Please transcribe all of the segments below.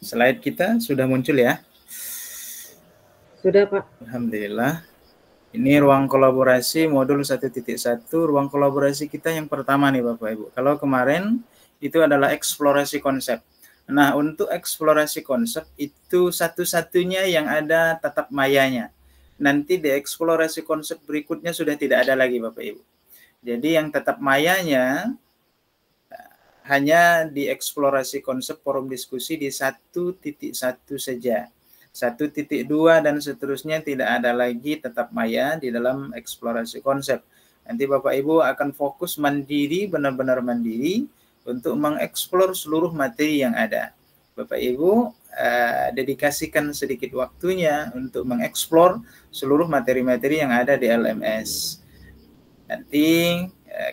Slide kita sudah muncul ya? Sudah, Pak. Alhamdulillah. Ini ruang kolaborasi modul 1.1, ruang kolaborasi kita yang pertama nih Bapak Ibu. Kalau kemarin itu adalah eksplorasi konsep. Nah, untuk eksplorasi konsep itu satu-satunya yang ada tatap mayanya. Nanti di eksplorasi konsep berikutnya sudah tidak ada lagi Bapak Ibu. Jadi yang tatap mayanya hanya di eksplorasi konsep forum diskusi di 1.1 saja. 1.2 dan seterusnya tidak ada lagi tetap maya di dalam eksplorasi konsep. Nanti Bapak Ibu akan fokus mandiri, benar-benar mandiri untuk mengeksplor seluruh materi yang ada. Bapak Ibu dedikasikan sedikit waktunya untuk mengeksplor seluruh materi-materi yang ada di LMS. Nanti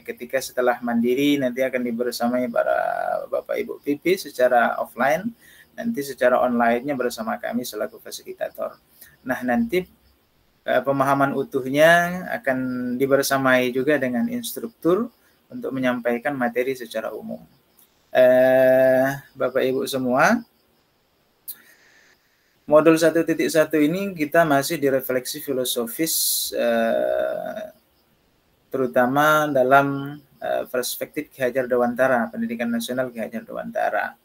ketika setelah mandiri nanti akan dibersamai para Bapak Ibu PP secara offline, nanti secara online-nya bersama kami selaku fasilitator. Nah, nanti pemahaman utuhnya akan dibersamai juga dengan instruktur untuk menyampaikan materi secara umum. Bapak Ibu semua, modul 1.1 ini kita masih direfleksi filosofis terutama dalam perspektif Ki Hajar Dewantara, Pendidikan Nasional Ki Hajar Dewantara.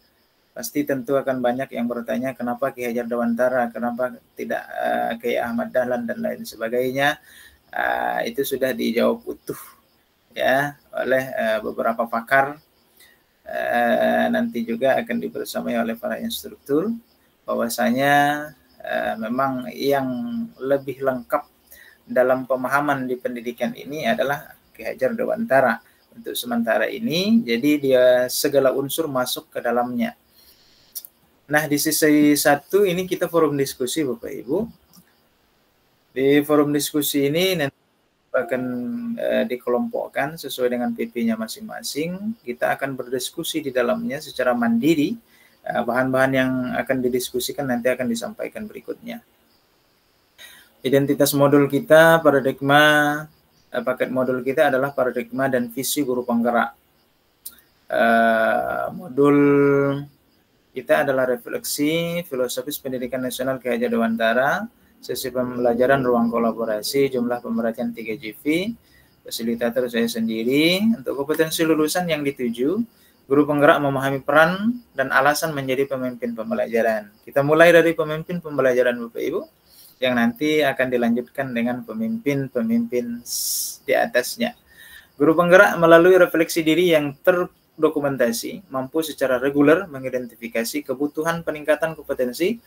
Pasti tentu akan banyak yang bertanya kenapa Ki Hajar Dewantara, kenapa tidak Kiai Ahmad Dahlan dan lain sebagainya. Itu sudah dijawab utuh ya oleh beberapa pakar. Nanti juga akan dibersamai oleh para instruktur bahwasanya memang yang lebih lengkap dalam pemahaman di pendidikan ini adalah Ki Hajar Dewantara untuk sementara ini. Jadi dia segala unsur masuk ke dalamnya. Nah, di sisi satu ini kita forum diskusi Bapak Ibu. Di forum diskusi ini nanti akan dikelompokkan sesuai dengan PP-nya masing-masing. Kita akan berdiskusi di dalamnya secara mandiri. Bahan-bahan yang akan didiskusikan nanti akan disampaikan berikutnya. Identitas modul kita, paradigma, paket modul kita adalah paradigma dan visi guru penggerak. Modul kita adalah refleksi filosofis pendidikan nasional Ki Hajar Dewantara, sesi pembelajaran ruang kolaborasi, jumlah pemerhatian 3 GV, fasilitator saya sendiri. Untuk kompetensi lulusan yang dituju, guru penggerak memahami peran dan alasan menjadi pemimpin pembelajaran. Kita mulai dari pemimpin pembelajaran Bapak Ibu, yang nanti akan dilanjutkan dengan pemimpin-pemimpin di atasnya. Guru penggerak melalui refleksi diri yang terdokumentasi, mampu secara reguler mengidentifikasi kebutuhan peningkatan kompetensi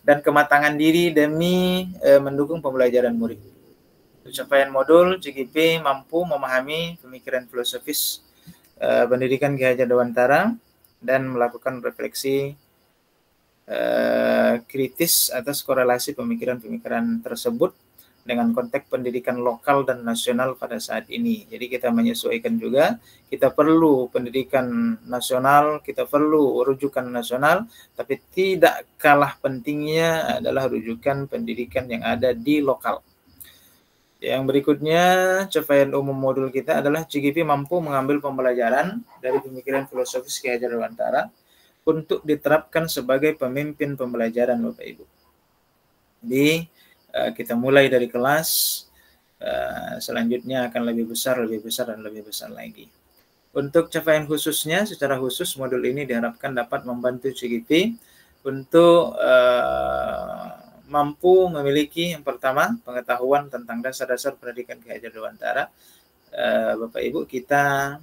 dan kematangan diri demi mendukung pembelajaran murid. Pencapaian modul CGP mampu memahami pemikiran filosofis pendidikan Ki Hajar Dewantara dan melakukan refleksi kritis atas korelasi pemikiran-pemikiran tersebut dengan konteks pendidikan lokal dan nasional pada saat ini. Jadi kita menyesuaikan juga, kita perlu pendidikan nasional, kita perlu rujukan nasional, tapi tidak kalah pentingnya adalah rujukan pendidikan yang ada di lokal. Yang berikutnya, capaian umum modul kita adalah CGP mampu mengambil pembelajaran dari pemikiran filosofis Ki Hajar Dewantara untuk diterapkan sebagai pemimpin pembelajaran Bapak Ibu. Jadi kita mulai dari kelas, selanjutnya akan lebih besar, dan lebih besar lagi. Untuk capaian khususnya, secara khusus modul ini diharapkan dapat membantu CGP untuk mampu memiliki yang pertama pengetahuan tentang dasar-dasar pendidikan Ki Hajar Dewantara. Bapak Ibu, kita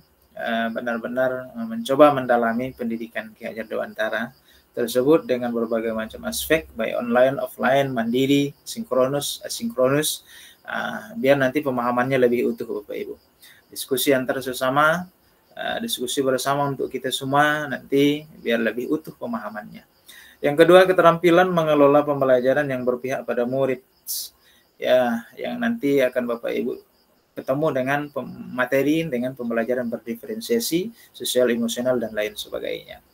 benar-benar mencoba mendalami pendidikan Ki Hajar Dewantara tersebut dengan berbagai macam aspek, baik online, offline, mandiri, sinkronus, asinkronus, biar nanti pemahamannya lebih utuh Bapak Ibu. Diskusi antar sesama, diskusi bersama untuk kita semua nanti biar lebih utuh pemahamannya. Yang kedua, keterampilan mengelola pembelajaran yang berpihak pada murid, ya, yang nanti akan Bapak Ibu ketemu dengan materi dengan pembelajaran berdiferensiasi, sosial, emosional, dan lain sebagainya.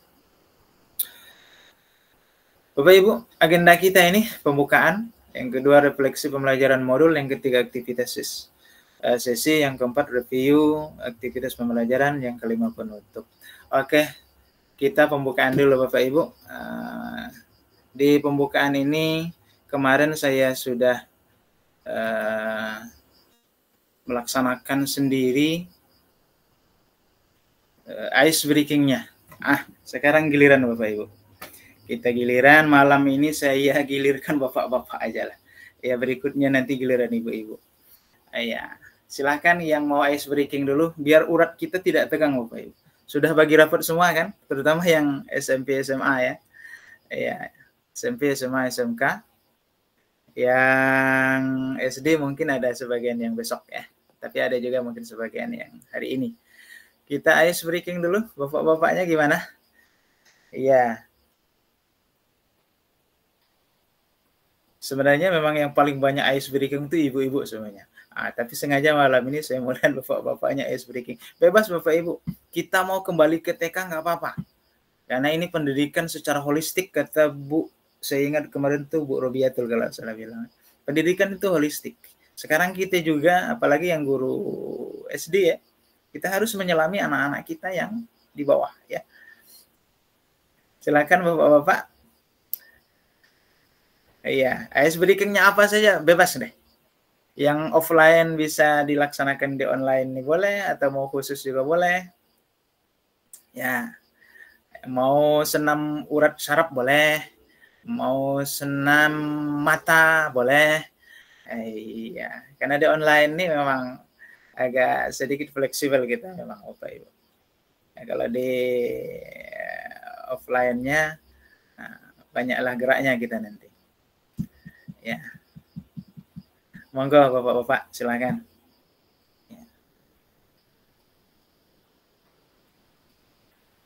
Bapak Ibu, agenda kita ini pembukaan, yang kedua refleksi pembelajaran modul, yang ketiga aktivitas sesi, yang keempat review aktivitas pembelajaran, yang kelima penutup. Oke, kita pembukaan dulu Bapak Ibu. di pembukaan ini kemarin saya sudah melaksanakan sendiri ice breaking-nya. Sekarang giliran Bapak Ibu. Kita giliran malam ini, saya gilirkan bapak-bapak aja lah. Ya, berikutnya nanti giliran ibu-ibu. Ya, silahkan yang mau ice breaking dulu, biar urat kita tidak tegang Bapak Ibu. Sudah bagi rapot semua kan? Terutama yang SMP, SMA ya. Ya, SMP, SMA, SMK. Yang SD mungkin ada sebagian yang besok ya. Tapi ada juga mungkin sebagian yang hari ini. Kita ice breaking dulu, bapak-bapaknya gimana? Iya. Sebenarnya memang yang paling banyak ice breaking itu ibu-ibu semuanya. Tapi sengaja malam ini saya mulai bapak-bapaknya ice breaking. Bebas Bapak Ibu, kita mau kembali ke TK nggak apa-apa. Karena ini pendidikan secara holistik, kata Bu, saya ingat kemarin tuh Bu Robiatul kalau salah bilang. Pendidikan itu holistik. Sekarang kita juga, apalagi yang guru SD ya, kita harus menyelami anak-anak kita yang di bawah ya. Silakan Bapak-bapak. Iya, ice breaking-nya apa saja bebas deh. Yang offline bisa dilaksanakan di online ini boleh, atau mau khusus juga boleh. Ya, mau senam urat saraf boleh, mau senam mata boleh. Iya, karena di online ini memang agak sedikit fleksibel kita memang Bapak Ibu. Ya, kalau di offline-nya banyaklah geraknya kita nanti. Ya, monggo bapak-bapak silakan. Ya.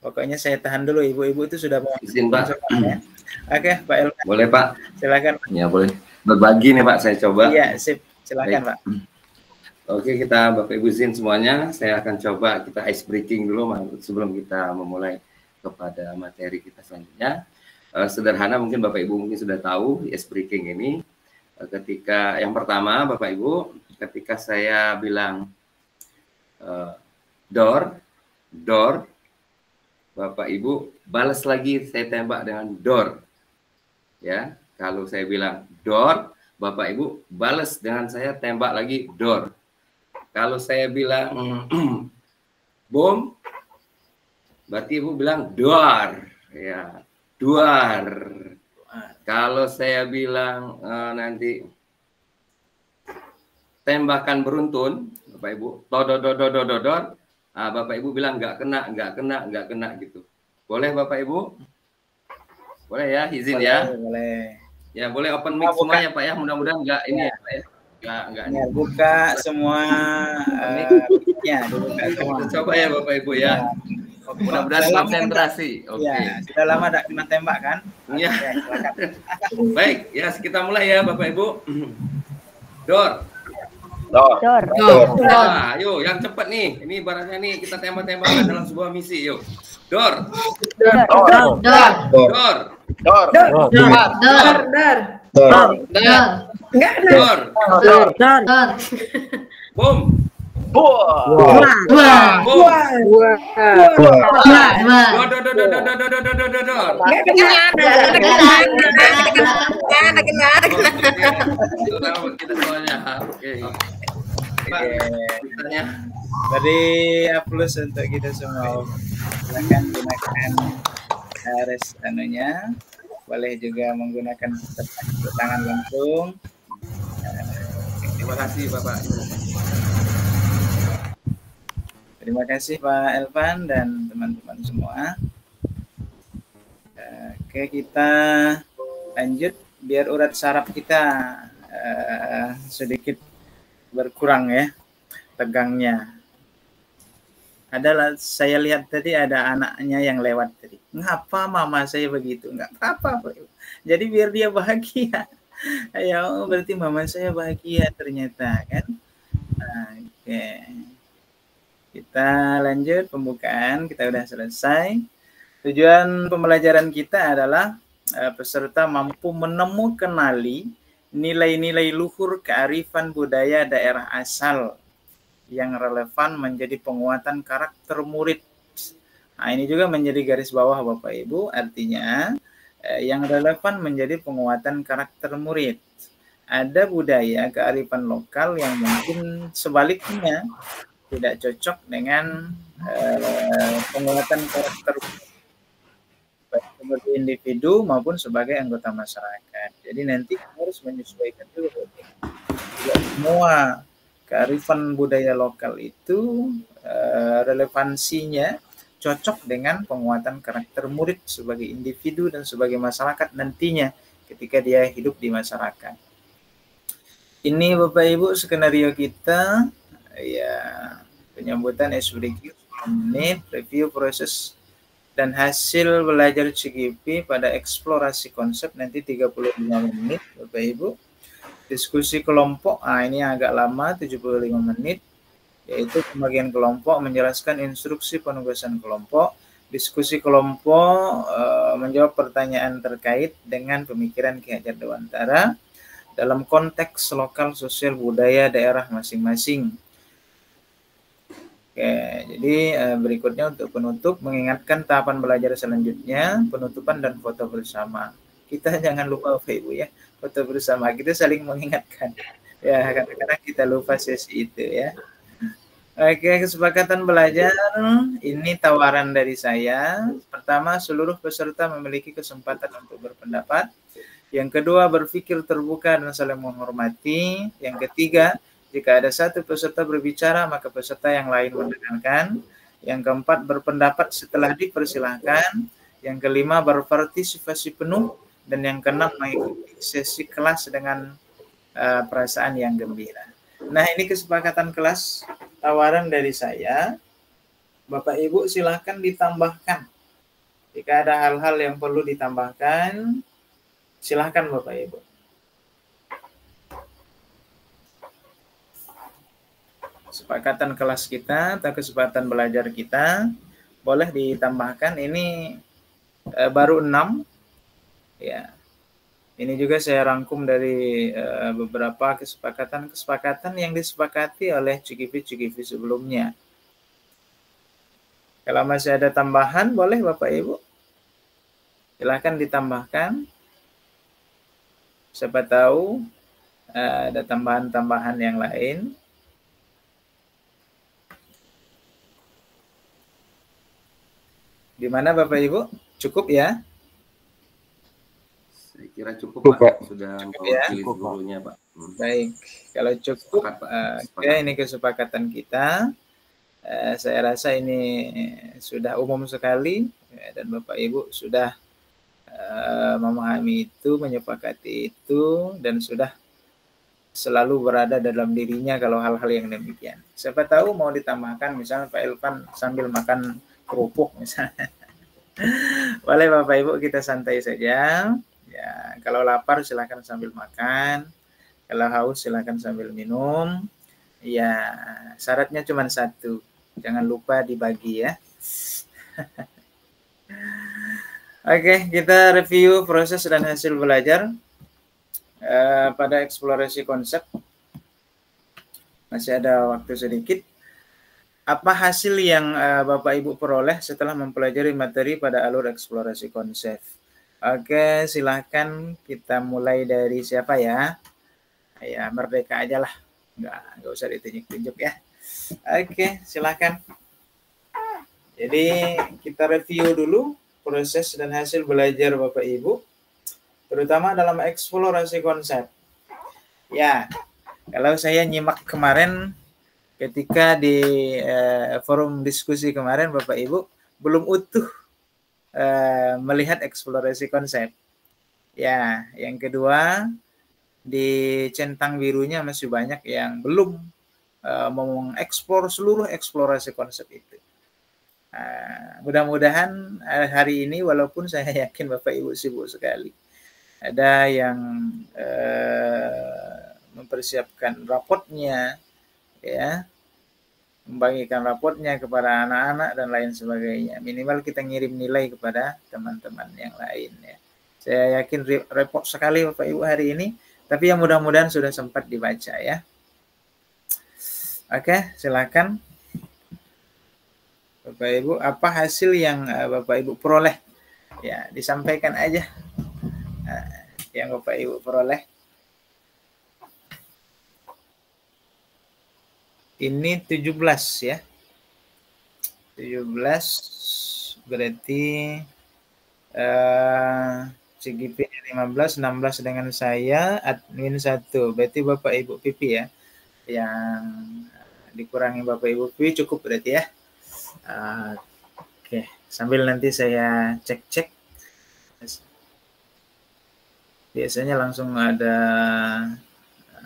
Pokoknya saya tahan dulu, ibu-ibu itu sudah mau izin Pak. Ya. Oke Pak Elvan. Boleh Pak? Silakan. Ya boleh. Berbagi nih Pak, saya coba. Iya sip, silakan Pak. Oke, kita Bapak Ibu izin semuanya, saya akan coba kita ice breaking dulu sebelum kita memulai kepada materi kita selanjutnya. Sederhana, mungkin Bapak Ibu mungkin sudah tahu ice breaking ini. Ketika yang pertama Bapak Ibu, ketika saya bilang door, Bapak Ibu balas lagi, saya tembak dengan door. Ya, kalau saya bilang door, Bapak Ibu balas dengan saya tembak lagi door. Kalau saya bilang bom, berarti Ibu bilang door. Ya, door. Kalau saya bilang nanti tembakan beruntun, Bapak Ibu, tododododododor, Bapak Ibu bilang nggak kena gitu. Boleh Bapak Ibu? Boleh ya, izin boleh, ya? Boleh. Ya boleh open mic semua ya Pak ya, mudah-mudahan nggak ini ya Pak ya. Nggak ya, buka semua mic-nya, dibuka semua. Coba ya Bapak Ibu ya. Mudah-mudahan konsentrasi. Oke. Ya, sudah lama tidak kena tembak kan? Iya. Baik, ya kita mulai ya Bapak Ibu. Door. Nah, yuk yang cepat nih. Ini ibaratnya nih kita tembak-tembakan dalam sebuah misi, yuk. Door. Boom. Dari plus untuk kita semua. Silakan gunakan rest anunya. Boleh juga menggunakan tangan langsung. Terima kasih Bapak. Terima kasih Pak Elvan dan teman-teman semua. Oke, kita lanjut biar urat saraf kita sedikit berkurang ya tegangnya. Adalah saya lihat tadi ada anaknya yang lewat tadi. Ngapa mama saya begitu? Nggak apa-apa. Jadi biar dia bahagia. Ayo, berarti mama saya bahagia ternyata kan. Oke. Kita lanjut pembukaan, kita udah selesai. Tujuan pembelajaran kita adalah peserta mampu kenali nilai-nilai luhur kearifan budaya daerah asal yang relevan menjadi penguatan karakter murid. Nah, ini juga menjadi garis bawah Bapak Ibu, artinya yang relevan menjadi penguatan karakter murid. Ada budaya kearifan lokal yang mungkin sebaliknya tidak cocok dengan penguatan karakter baik sebagai individu maupun sebagai anggota masyarakat. Jadi nanti harus menyesuaikan dulu. Tidak semua kearifan budaya lokal itu relevansinya cocok dengan penguatan karakter murid sebagai individu dan sebagai masyarakat nantinya ketika dia hidup di masyarakat. Ini Bapak Ibu skenario kita, ya, penyambutan SBDQ 10 menit, review proses dan hasil belajar CGP pada eksplorasi konsep nanti 35 menit Bapak Ibu. Diskusi kelompok, ini agak lama 75 menit, yaitu pembagian kelompok menjelaskan instruksi penugasan kelompok. Diskusi kelompok menjawab pertanyaan terkait dengan pemikiran Ki Hajar Dewantara dalam konteks lokal sosial budaya daerah masing-masing. Oke, jadi berikutnya untuk penutup, mengingatkan tahapan belajar selanjutnya, penutupan dan foto bersama. Kita jangan lupa Bapak Ibu ya, foto bersama, kita saling mengingatkan. Ya, kadang-kadang kita lupa sesi itu ya. Oke, kesepakatan belajar, ini tawaran dari saya. Pertama, seluruh peserta memiliki kesempatan untuk berpendapat. Yang kedua, berpikir terbuka dan saling menghormati. Yang ketiga, jika ada satu peserta berbicara, maka peserta yang lain mendengarkan. Yang keempat, berpendapat setelah dipersilahkan. Yang kelima, berpartisipasi penuh. Dan yang keenam, mengikuti sesi kelas dengan perasaan yang gembira. Nah, ini kesepakatan kelas, tawaran dari saya. Bapak Ibu silahkan ditambahkan. Jika ada hal-hal yang perlu ditambahkan, silahkan Bapak Ibu. Kesepakatan kelas kita atau kesempatan belajar kita boleh ditambahkan. Ini baru 6 ya. Ini juga saya rangkum dari beberapa kesepakatan yang disepakati oleh CGV sebelumnya. Kalau masih ada tambahan boleh Bapak Ibu, silahkan ditambahkan. Siapa tahu ada tambahan-tambahan yang lain. Gimana Bapak Ibu? Cukup ya? Saya kira cukup Pak. Sudah ya? Gurunya Pak. Baik, kalau cukup, ya ini kesepakatan kita. Saya rasa ini sudah umum sekali dan Bapak Ibu sudah memahami itu, menyepakati itu, dan sudah selalu berada dalam dirinya kalau hal-hal yang demikian. Siapa tahu mau ditambahkan, misalnya Pak Elvan sambil makan kerupuk misalnya. Boleh Bapak Ibu, kita santai saja. Ya, kalau lapar silakan sambil makan. Kalau haus silakan sambil minum. Ya, syaratnya cuma satu. Jangan lupa dibagi ya. Oke, kita review proses dan hasil belajar pada eksplorasi konsep. Masih ada waktu sedikit. Apa hasil yang Bapak Ibu peroleh setelah mempelajari materi pada alur eksplorasi konsep? Oke, silahkan kita mulai dari siapa ya? Ya, Merdeka aja lah. Nggak usah ditunjuk-tunjuk ya. Oke, silahkan. Jadi kita review dulu proses dan hasil belajar Bapak Ibu, terutama dalam eksplorasi konsep. Ya, kalau saya nyimak kemarin ketika di forum diskusi kemarin Bapak Ibu belum utuh melihat eksplorasi konsep. Ya, yang kedua di centang birunya masih banyak yang belum mengeksplor seluruh eksplorasi konsep itu. Mudah-mudahan hari ini, walaupun saya yakin Bapak Ibu sibuk sekali, ada yang mempersiapkan rapotnya, ya, membagikan rapotnya kepada anak-anak dan lain sebagainya. Minimal kita ngirim nilai kepada teman-teman yang lain ya. Saya yakin repot sekali Bapak Ibu hari ini, tapi yang mudah-mudahan sudah sempat dibaca ya. Oke, silakan Bapak Ibu, apa hasil yang Bapak Ibu peroleh? Ya, disampaikan aja. yang Bapak Ibu peroleh. Ini 17 ya. 17 berarti CGP-nya 15, 16 dengan saya, admin 1. Berarti Bapak Ibu Pipi ya. Yang dikurangi Bapak Ibu Pipi cukup berarti ya. Oke, sambil nanti saya cek-cek. Biasanya langsung ada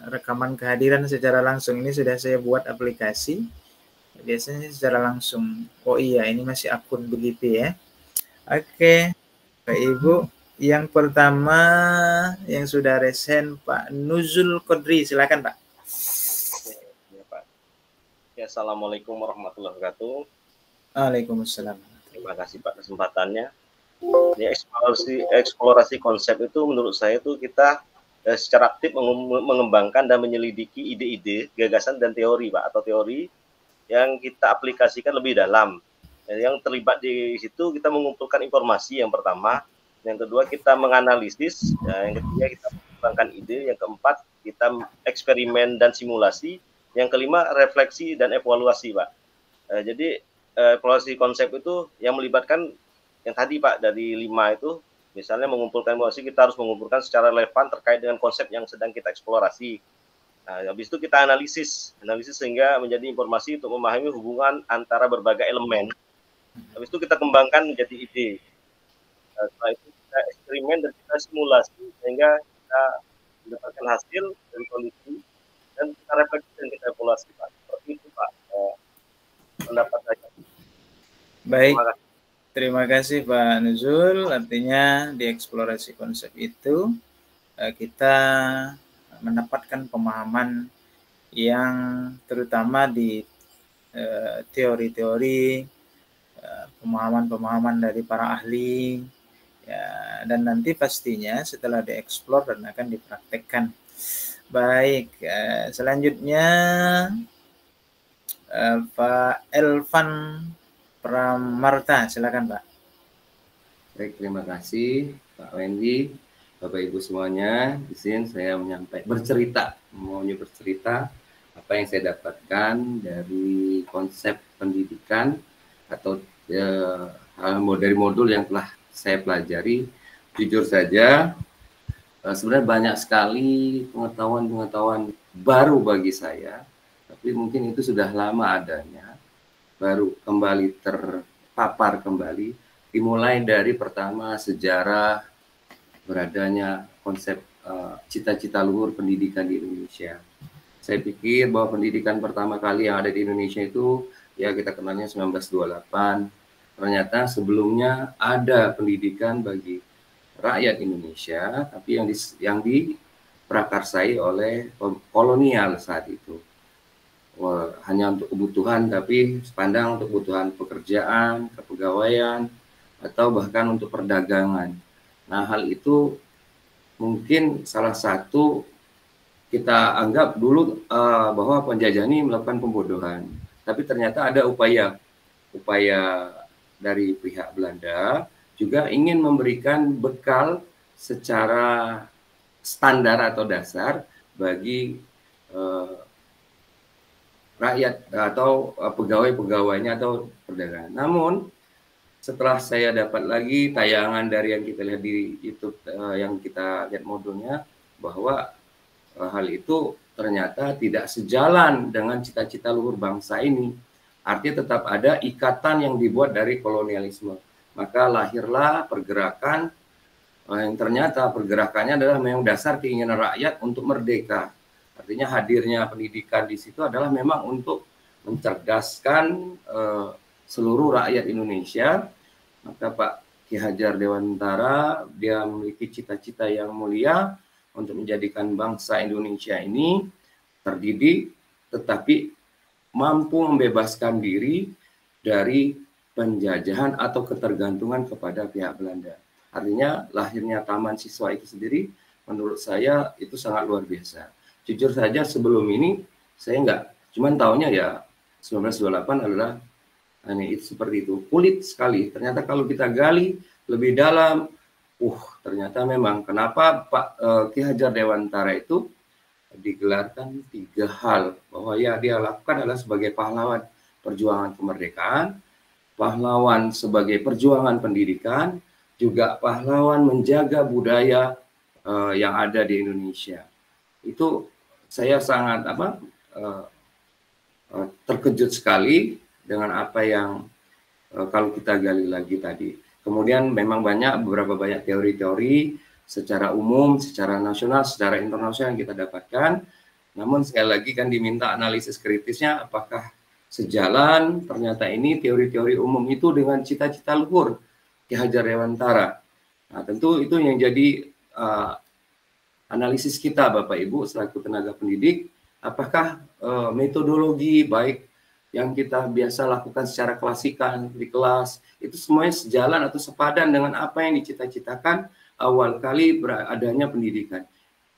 rekaman kehadiran secara langsung. Ini sudah saya buat aplikasi. Biasanya secara langsung. Oh iya, ini masih akun begitu ya. Oke, Pak Ibu. Yang pertama yang sudah resen Pak Nuzul Kodri, silakan Pak. Ya, Pak. Ya, Assalamualaikum warahmatullahi wabarakatuh. Waalaikumsalam. Terima kasih Pak kesempatannya. Ya, eksplorasi konsep itu menurut saya itu kita secara aktif mengembangkan dan menyelidiki ide-ide, gagasan dan teori Pak, atau teori yang kita aplikasikan lebih dalam. Yang terlibat di situ kita mengumpulkan informasi yang pertama, yang kedua kita menganalisis, yang ketiga kita mengembangkan ide, yang keempat kita eksperimen dan simulasi, yang kelima refleksi dan evaluasi Pak. Jadi eksplorasi konsep itu yang melibatkan yang tadi Pak, dari 5 itu, misalnya mengumpulkan informasi, kita harus mengumpulkan secara relevan terkait dengan konsep yang sedang kita eksplorasi. Nah, habis itu kita analisis sehingga menjadi informasi untuk memahami hubungan antara berbagai elemen. Habis itu kita kembangkan menjadi ide. Setelah itu kita eksperimen dan kita simulasi sehingga kita mendapatkan hasil dari kondisi dan kita refleksi dan kita evaluasi Pak. Seperti itu Pak pendapat saya. Baik. Terima kasih Pak Nuzul. Artinya di eksplorasi konsep itu kita mendapatkan pemahaman yang terutama di teori-teori, pemahaman-pemahaman dari para ahli, ya, dan nanti pastinya setelah dieksplor dan akan dipraktekkan. Baik, selanjutnya Pak Elvan Pramarta, silakan Pak. Baik, terima kasih Pak Wendy, Bapak Ibu semuanya. Di sini saya bercerita apa yang saya dapatkan dari konsep pendidikan atau dari modul yang telah saya pelajari. Jujur saja, sebenarnya banyak sekali pengetahuan baru bagi saya, tapi mungkin itu sudah lama adanya. Baru kembali terpapar kembali, dimulai dari pertama sejarah beradanya konsep cita-cita luhur pendidikan di Indonesia. Saya pikir bahwa pendidikan pertama kali yang ada di Indonesia itu ya kita kenalnya 1928. Ternyata sebelumnya ada pendidikan bagi rakyat Indonesia, tapi yang diprakarsai oleh kolonial saat itu. Hanya untuk kebutuhan, tapi sepandang untuk kebutuhan pekerjaan, kepegawaian, atau bahkan untuk perdagangan. Nah, hal itu mungkin salah satu kita anggap dulu bahwa penjajah ini melakukan pembodohan, tapi ternyata ada upaya dari pihak Belanda juga ingin memberikan bekal secara standar atau dasar bagi rakyat atau pegawai-pegawainya atau perdagangan. Namun setelah saya dapat lagi tayangan dari yang kita lihat di YouTube, yang kita lihat modulnya, bahwa hal itu ternyata tidak sejalan dengan cita-cita luhur bangsa ini. Artinya tetap ada ikatan yang dibuat dari kolonialisme. Maka lahirlah pergerakan yang ternyata pergerakannya adalah memang dasar keinginan rakyat untuk merdeka. Artinya hadirnya pendidikan di situ adalah memang untuk mencerdaskan seluruh rakyat Indonesia. Maka Pak Ki Hajar Dewantara dia memiliki cita-cita yang mulia untuk menjadikan bangsa Indonesia ini terdidik tetapi mampu membebaskan diri dari penjajahan atau ketergantungan kepada pihak Belanda. Artinya lahirnya Taman Siswa itu sendiri menurut saya itu sangat luar biasa. Jujur saja sebelum ini saya cuman tahunya ya 1928 adalah itu seperti itu, kulit sekali. Ternyata kalau kita gali lebih dalam, Ternyata memang kenapa Pak Ki Hajar Dewantara itu digelarkan 3 hal, bahwa ya dia lakukan adalah sebagai pahlawan perjuangan kemerdekaan, pahlawan sebagai perjuangan pendidikan, juga pahlawan menjaga budaya yang ada di Indonesia. Itu saya sangat terkejut sekali dengan apa yang kalau kita gali lagi tadi. Kemudian memang beberapa banyak teori-teori secara umum, secara nasional, secara internasional yang kita dapatkan. Namun sekali lagi kan diminta analisis kritisnya apakah sejalan ternyata ini teori-teori umum itu dengan cita-cita luhur Ki Hajar Dewantara. Nah, tentu itu yang jadi analisis kita Bapak Ibu selaku tenaga pendidik, apakah metodologi baik yang kita biasa lakukan secara klasikal di kelas, itu semuanya sejalan atau sepadan dengan apa yang dicita-citakan awal kali beradanya pendidikan.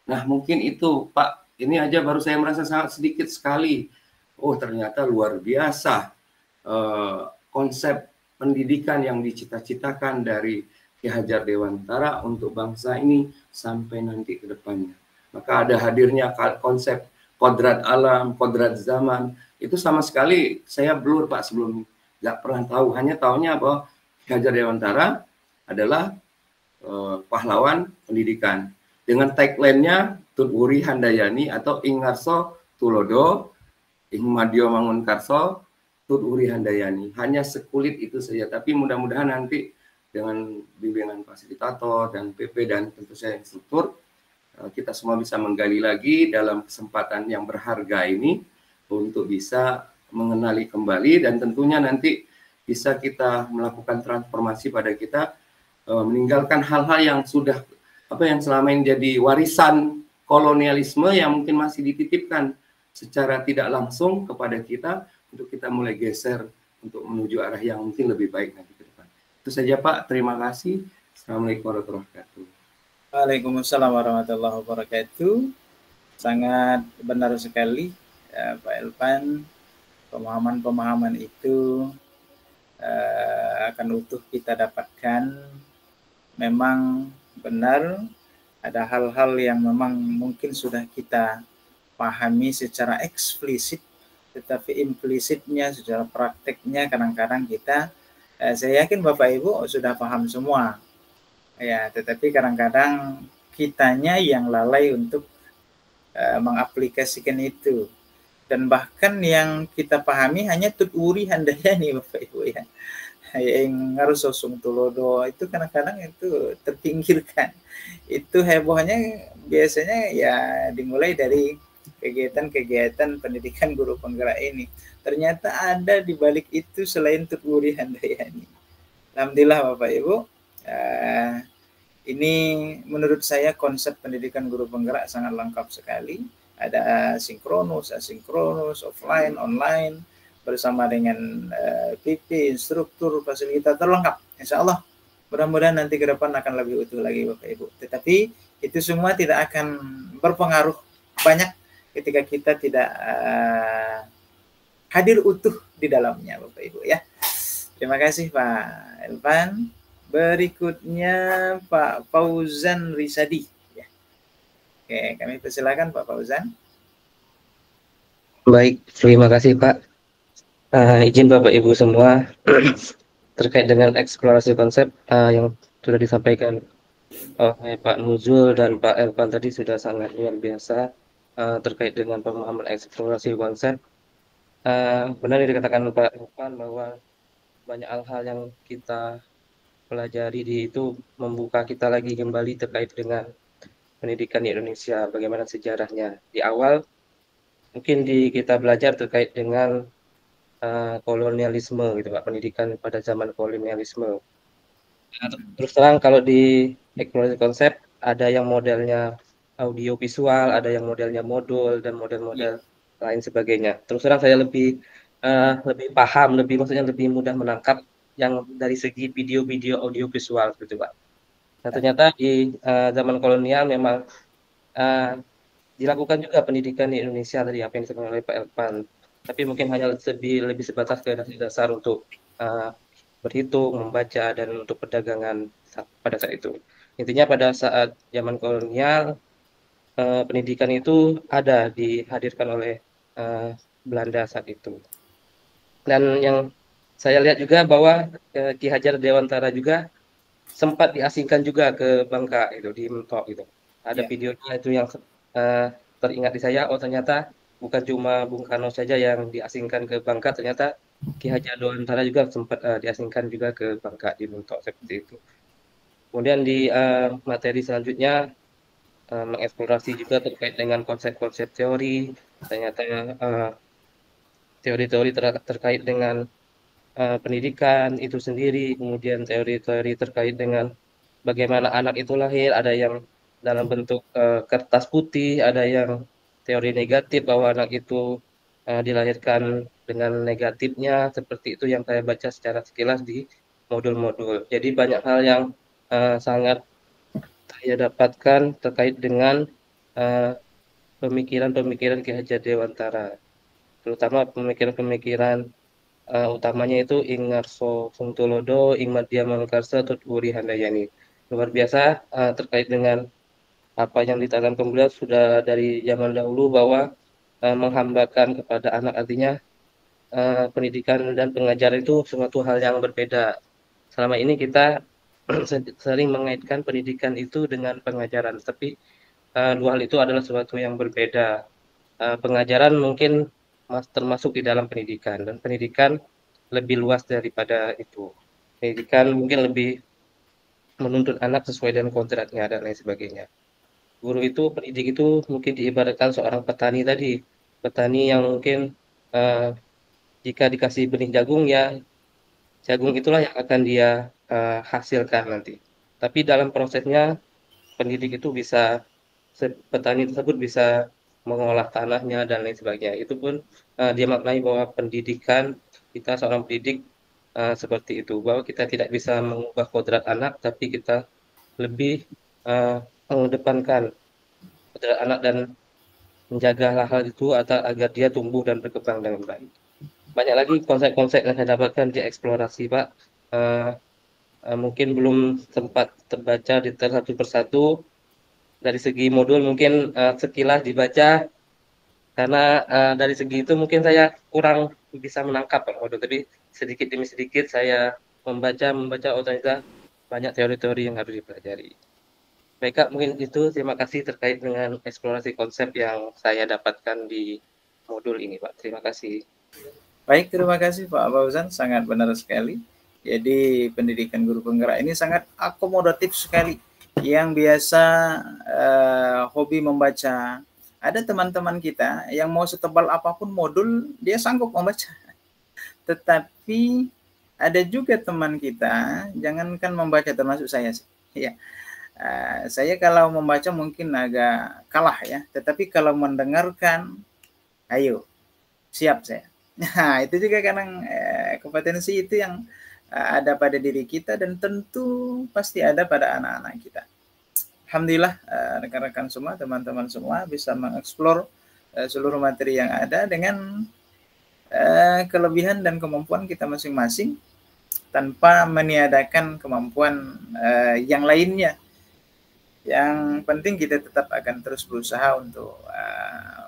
Nah, mungkin itu Pak, ini aja baru saya merasa sangat sedikit sekali. Ternyata luar biasa konsep pendidikan yang dicita-citakan dari Ki Hajar Dewantara untuk bangsa ini sampai nanti ke depannya. Maka ada hadirnya konsep kodrat alam, kodrat zaman, itu sama sekali saya blur Pak sebelum nggak pernah tahu, hanya tahunya bahwa Ki Hajar Dewantara adalah pahlawan pendidikan dengan tagline-nya Tut Wuri Handayani atau Ing Ngarso Tulodo, Ing Madyo Mangunkarso, Tut Wuri Handayani. Hanya sekulit itu saja, tapi mudah-mudahan nanti dengan bimbingan fasilitator dan PP dan tentu saya instruktur, kita semua bisa menggali lagi dalam kesempatan yang berharga ini untuk bisa mengenali kembali, dan tentunya nanti bisa kita melakukan transformasi pada kita, meninggalkan hal-hal yang sudah yang selama ini jadi warisan kolonialisme yang mungkin masih dititipkan secara tidak langsung kepada kita, untuk kita mulai geser untuk menuju arah yang mungkin lebih baik nanti ke depan. Itu saja Pak, terima kasih. Assalamualaikum warahmatullahi wabarakatuh. Waalaikumsalam warahmatullahi wabarakatuh. Sangat benar sekali Pak Elvan, pemahaman-pemahaman itu akan utuh kita dapatkan. Memang benar ada hal-hal yang memang mungkin sudah kita pahami secara eksplisit, tetapi implisitnya secara prakteknya kadang-kadang kita, saya yakin Bapak Ibu sudah paham semua ya, tetapi kadang-kadang kitanya yang lalai untuk mengaplikasikan itu. Dan bahkan yang kita pahami hanya Tut Wuri Handayani Bapak Ibu ya. Yang harus sosong tulodo itu kadang-kadang itu terpinggirkan. Itu hebohnya biasanya ya dimulai dari kegiatan-kegiatan pendidikan guru penggerak ini. Ternyata ada di balik itu selain Tut Wuri Handayani. Alhamdulillah Bapak Ibu, ini menurut saya konsep pendidikan guru penggerak sangat lengkap sekali. Ada sinkronus, asinkronus, offline, online, bersama dengan PP, instruktur, fasilitator lengkap. Insya Allah, mudah-mudahan nanti ke depan akan lebih utuh lagi Bapak Ibu. Tetapi itu semua tidak akan berpengaruh banyak ketika kita tidak hadir utuh di dalamnya Bapak Ibu ya. Terima kasih Pak Elvan. Berikutnya Pak Fauzan Risadi. Ya. Oke, kami persilakan Pak Fauzan. Baik, terima kasih Pak. Izin Bapak Ibu semua terkait dengan eksplorasi konsep yang sudah disampaikan oleh Pak Nuzul dan Pak Elvan tadi sudah sangat luar biasa terkait dengan pemahaman eksplorasi konsep. Benar yang dikatakan Pak Elvan bahwa banyak hal-hal yang kita pelajari itu membuka kita lagi kembali terkait dengan pendidikan di Indonesia, bagaimana sejarahnya. Di awal mungkin kita belajar terkait dengan kolonialisme gitu Pak, pendidikan pada zaman kolonialisme. Terus terang kalau di eksplorasi konsep ada yang modelnya audio visual, ada yang modelnya modul dan model-model lain sebagainya. Terus terang saya lebih paham, maksudnya lebih mudah menangkap yang dari segi video-video audio visual gitu Pak. Nah ternyata di zaman kolonial memang dilakukan juga pendidikan di Indonesia tadi apa yang disampaikan oleh Pak Elvan. Tapi mungkin hanya lebih sebatas ke dasar untuk berhitung, membaca, dan untuk perdagangan pada saat itu. Intinya pada saat zaman kolonial, pendidikan itu ada dihadirkan oleh Belanda saat itu. Dan yang saya lihat juga bahwa Ki Hajar Dewantara juga sempat diasingkan juga ke Bangka itu di Mentok itu. Ada Ya. videonya itu yang teringat di saya. Oh ternyata bukan cuma Bung Karno saja yang diasingkan ke Bangka, ternyata Ki Hajar Dewantara juga sempat diasingkan juga ke Bangka di Mentok seperti itu. Kemudian di materi selanjutnya mengeksplorasi juga terkait dengan konsep-konsep teori. Ternyata teori-teori terkait dengan pendidikan itu sendiri, kemudian teori-teori terkait dengan bagaimana anak itu lahir, ada yang dalam bentuk kertas putih, ada yang teori negatif bahwa anak itu dilahirkan dengan negatifnya, seperti itu yang saya baca secara sekilas di modul-modul. Jadi banyak hal yang sangat saya dapatkan terkait dengan eh, pemikiran-pemikiran Ki Hajar Dewantara, terutama pemikiran-pemikiran utamanya itu Ing Ngarso Sungtulodo, Ing Madya Mangkarsa, Tutwuri Handayani. Luar biasa terkait dengan apa yang ditanamkan beliau sudah dari zaman dahulu bahwa menghambakan kepada anak, artinya pendidikan dan pengajaran itu suatu hal yang berbeda. Selama ini kita sering mengaitkan pendidikan itu dengan pengajaran, tapi dua hal itu adalah sesuatu yang berbeda. Pengajaran mungkin termasuk di dalam pendidikan, dan pendidikan lebih luas daripada itu. Pendidikan mungkin lebih menuntut anak sesuai dengan kodratnya dan lain sebagainya. Guru itu, pendidik itu mungkin diibaratkan seorang petani tadi. Petani yang mungkin uh, jika dikasih benih jagung, ya jagung itulah yang akan dia hasilkan nanti. Tapi dalam prosesnya, pendidik itu bisa, petani tersebut bisa mengolah tanahnya dan lain sebagainya. Itu pun dia maknai bahwa pendidikan, kita seorang pendidik seperti itu, bahwa kita tidak bisa mengubah kodrat anak, tapi kita lebih mengedepankan kodrat anak dan menjaga hal-hal itu agar dia tumbuh dan berkembang dengan baik. Banyak lagi konsep-konsep yang saya dapatkan di eksplorasi, Pak. Mungkin belum sempat terbaca detail satu persatu. Dari segi modul mungkin sekilas dibaca, karena dari segi itu mungkin saya kurang bisa menangkap Pak modul, tapi sedikit demi sedikit saya membaca, oh ternyata banyak teori-teori yang harus dipelajari. Baik Kak, mungkin itu, terima kasih terkait dengan eksplorasi konsep yang saya dapatkan di modul ini Pak. Terima kasih. Baik, terima kasih Pak Fauzan, sangat benar sekali. Jadi pendidikan guru penggerak ini sangat akomodatif sekali. Yang biasa hobi membaca, ada teman-teman kita yang mau setebal apapun modul dia sanggup membaca. Tetapi ada juga teman kita, jangankan membaca, termasuk saya sih. Ya. Saya kalau membaca mungkin agak kalah ya, tetapi kalau mendengarkan, ayo, siap saya. Nah, itu juga kadang kompetensi itu yang ada pada diri kita dan tentu pasti ada pada anak-anak kita. Alhamdulillah rekan-rekan semua, teman-teman semua bisa mengeksplor seluruh materi yang ada dengan kelebihan dan kemampuan kita masing-masing tanpa meniadakan kemampuan yang lainnya. Yang penting kita tetap akan terus berusaha untuk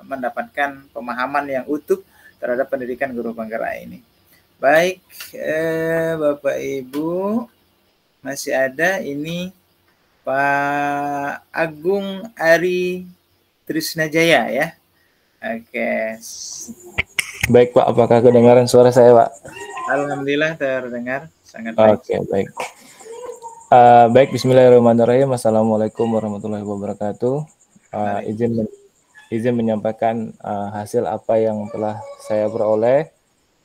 mendapatkan pemahaman yang utuh terhadap pendidikan guru penggerak ini. Baik, Bapak Ibu, masih ada ini Pak Agung Ari Trisnajaya ya. Oke. Baik Pak, apakah kedengaran suara saya Pak? Alhamdulillah terdengar, sangat baik. Oke, baik. Baik, bismillahirrahmanirrahim. Assalamualaikum warahmatullahi wabarakatuh. Izin menyampaikan hasil apa yang telah saya peroleh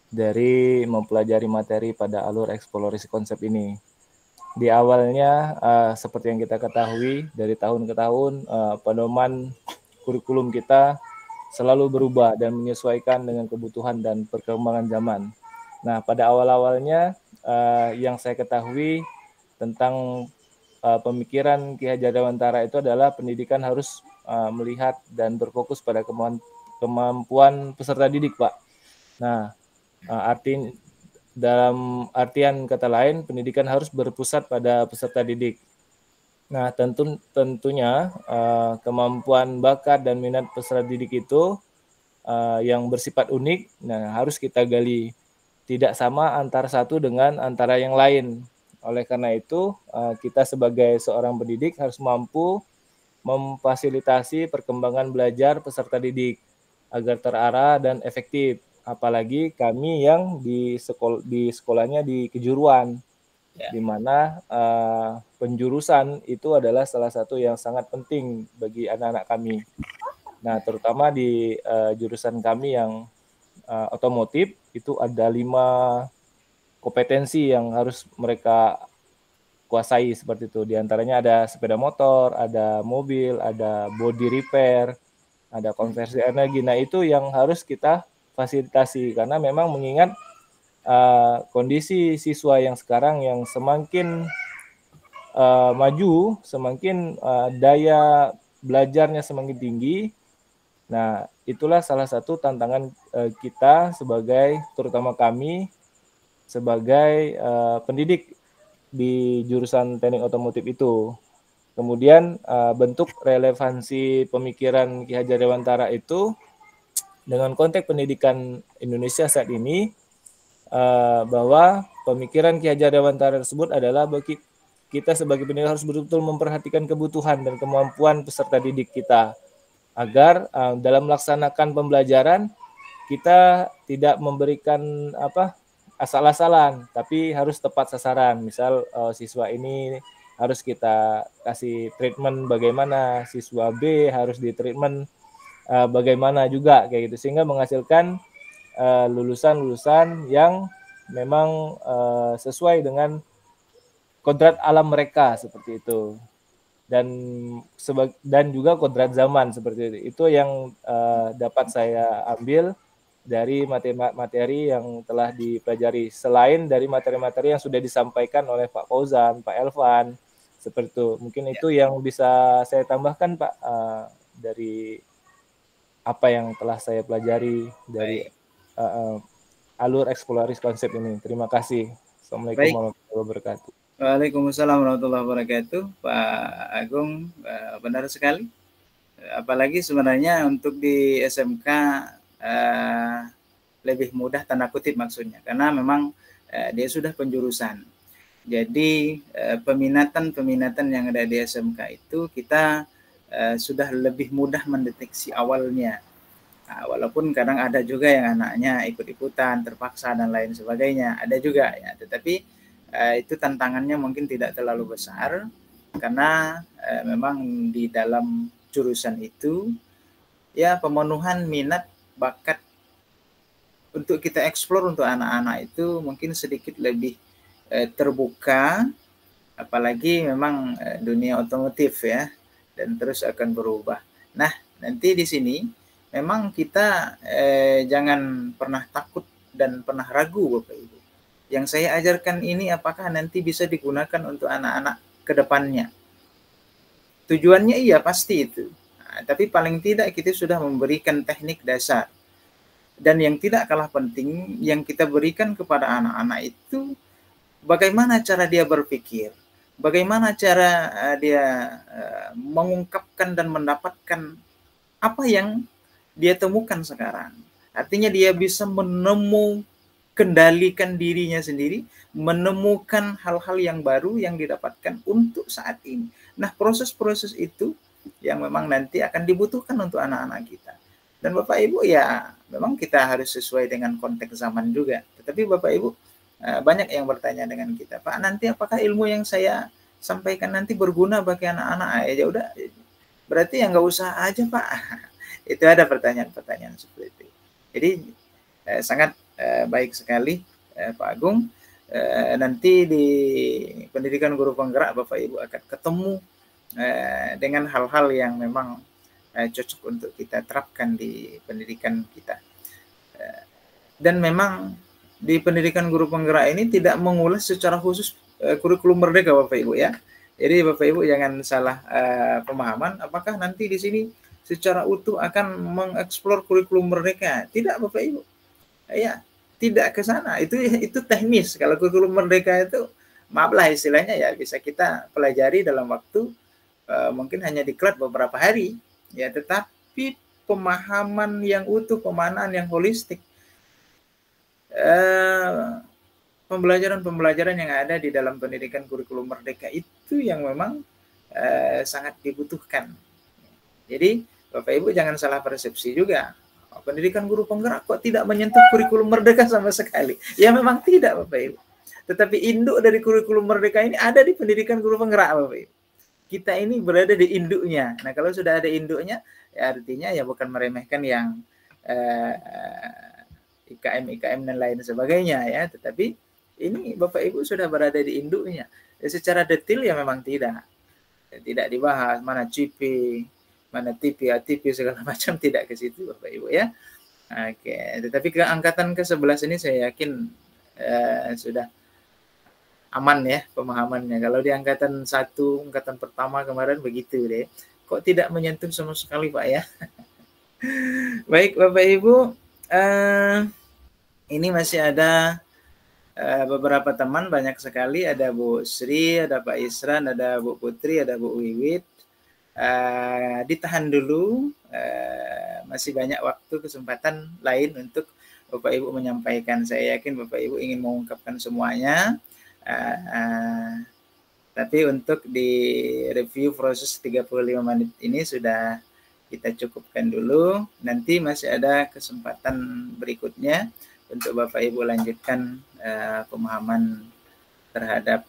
dari mempelajari materi pada alur eksplorasi konsep ini. Di awalnya, seperti yang kita ketahui, dari tahun ke tahun, pedoman kurikulum kita selalu berubah dan menyesuaikan dengan kebutuhan dan perkembangan zaman. Nah, pada awal-awalnya yang saya ketahui tentang pemikiran Ki Hajar Dewantara itu adalah pendidikan harus melihat dan berfokus pada kemampuan peserta didik, Pak. Nah, dalam artian kata lain, pendidikan harus berpusat pada peserta didik. Nah, tentunya kemampuan, bakat, dan minat peserta didik itu yang bersifat unik, nah harus kita gali. Tidak sama antara satu dengan antara yang lain. Oleh karena itu, kita sebagai seorang pendidik harus mampu memfasilitasi perkembangan belajar peserta didik agar terarah dan efektif. Apalagi kami yang di sekolahnya di kejuruan, di mana penjurusan itu adalah salah satu yang sangat penting bagi anak-anak kami. Nah, terutama di jurusan kami yang otomotif itu ada 5 kompetensi yang harus mereka kuasai seperti itu. Di antaranya ada sepeda motor, ada mobil, ada body repair, ada konversi energi. Nah, itu yang harus kita fasilitasi karena memang mengingat kondisi siswa yang sekarang yang semakin maju, semakin daya belajarnya semakin tinggi. Nah, itulah salah satu tantangan kita sebagai, terutama kami sebagai pendidik di jurusan teknik otomotif itu. Kemudian bentuk relevansi pemikiran Ki Hajar Dewantara itu dengan konteks pendidikan Indonesia saat ini, bahwa pemikiran Ki Hajar Dewantara tersebut adalah bagi kita sebagai pendidik harus betul-betul memperhatikan kebutuhan dan kemampuan peserta didik kita agar dalam melaksanakan pembelajaran kita tidak memberikan asal-asalan, tapi harus tepat sasaran. Misal siswa ini harus kita kasih treatment bagaimana, siswa B harus di treatment bagaimana juga kayak gitu, sehingga menghasilkan lulusan-lulusan yang memang sesuai dengan kodrat alam mereka seperti itu. Dan juga kodrat zaman seperti itu. Itu yang dapat saya ambil dari materi yang telah dipelajari, selain dari materi-materi yang sudah disampaikan oleh Pak Fauzan, Pak Elvan, seperti itu. Mungkin itu yang bisa saya tambahkan, Pak, dari apa yang telah saya pelajari dari alur eksplorasi konsep ini. Terima kasih. Assalamualaikum warahmatullahi wabarakatuh. Waalaikumsalam warahmatullahi wabarakatuh, Pak Agung. Benar sekali. Apalagi sebenarnya untuk di SMK lebih mudah, tanda kutip maksudnya, karena memang dia sudah penjurusan. Jadi peminatan yang ada di SMK itu kita sudah lebih mudah mendeteksi awalnya. Nah, walaupun kadang ada juga yang anaknya ikut-ikutan, terpaksa dan lain sebagainya, ada juga ya. Tetapi itu tantangannya mungkin tidak terlalu besar karena memang di dalam jurusan itu ya pemenuhan minat bakat untuk kita eksplor untuk anak-anak itu mungkin sedikit lebih terbuka, apalagi memang dunia otomotif ya, dan terus akan berubah. Nah, nanti di sini memang kita jangan pernah takut dan pernah ragu, Bapak Ibu. Yang saya ajarkan ini apakah nanti bisa digunakan untuk anak-anak ke depannya? Tujuannya iya pasti itu. Nah, tapi paling tidak kita sudah memberikan teknik dasar. Dan yang tidak kalah penting, yang kita berikan kepada anak-anak itu bagaimana cara dia berpikir, bagaimana cara dia mengungkapkan dan mendapatkan apa yang dia temukan sekarang. Artinya dia bisa kendalikan dirinya sendiri, menemukan hal-hal yang baru yang didapatkan untuk saat ini. Nah, proses-proses itu yang memang nanti akan dibutuhkan untuk anak-anak kita. Dan Bapak Ibu ya memang kita harus sesuai dengan konteks zaman juga. Tetapi Bapak Ibu banyak yang bertanya dengan kita, Pak, nanti apakah ilmu yang saya sampaikan nanti berguna bagi anak-anak? Ya udah, berarti ya nggak usah aja, Pak. Itu ada pertanyaan-pertanyaan seperti itu. Jadi sangat baik sekali Pak Agung. Nanti di pendidikan guru penggerak Bapak Ibu akan ketemu dengan hal-hal yang memang cocok untuk kita terapkan di pendidikan kita. Dan memang di pendidikan guru penggerak ini tidak mengulas secara khusus kurikulum merdeka Bapak Ibu ya. Jadi Bapak Ibu jangan salah pemahaman apakah nanti di sini secara utuh akan mengeksplor kurikulum merdeka. Tidak Bapak Ibu. Ya, tidak ke sana. Itu teknis. Kalau kurikulum merdeka itu maaf lah istilahnya ya, bisa kita pelajari dalam waktu mungkin hanya diklat beberapa hari ya, tetapi pemahaman yang utuh, pemahaman yang holistik, pembelajaran-pembelajaran yang ada di dalam pendidikan kurikulum merdeka itu yang memang sangat dibutuhkan. Jadi Bapak Ibu jangan salah persepsi juga. Pendidikan guru penggerak kok tidak menyentuh kurikulum merdeka sama sekali. Ya memang tidak Bapak Ibu. Tetapi induk dari kurikulum merdeka ini ada di pendidikan guru penggerak Bapak Ibu. Kita ini berada di induknya. Nah kalau sudah ada induknya, ya artinya ya bukan meremehkan yang IKM dan lain sebagainya ya. Tetapi ini Bapak Ibu sudah berada di induknya. Ya, secara detail ya memang tidak dibahas mana CP, mana TV, ATP segala macam, tidak ke situ Bapak Ibu ya. Oke, tetapi ke angkatan ke-11 ini saya yakin sudah aman ya pemahamannya. Kalau di angkatan 1, angkatan pertama kemarin begitu deh. Kok tidak menyentuh sama sekali Pak ya. Baik Bapak Ibu, ini masih ada beberapa teman, banyak sekali. Ada Bu Sri, ada Pak Isran, ada Bu Putri, ada Bu Wiwit. Ditahan dulu, masih banyak waktu, kesempatan lain untuk Bapak Ibu menyampaikan. Saya yakin Bapak Ibu ingin mengungkapkan semuanya, tapi untuk di review proses 35 menit ini sudah kita cukupkan dulu. Nanti masih ada kesempatan berikutnya untuk Bapak Ibu lanjutkan pemahaman terhadap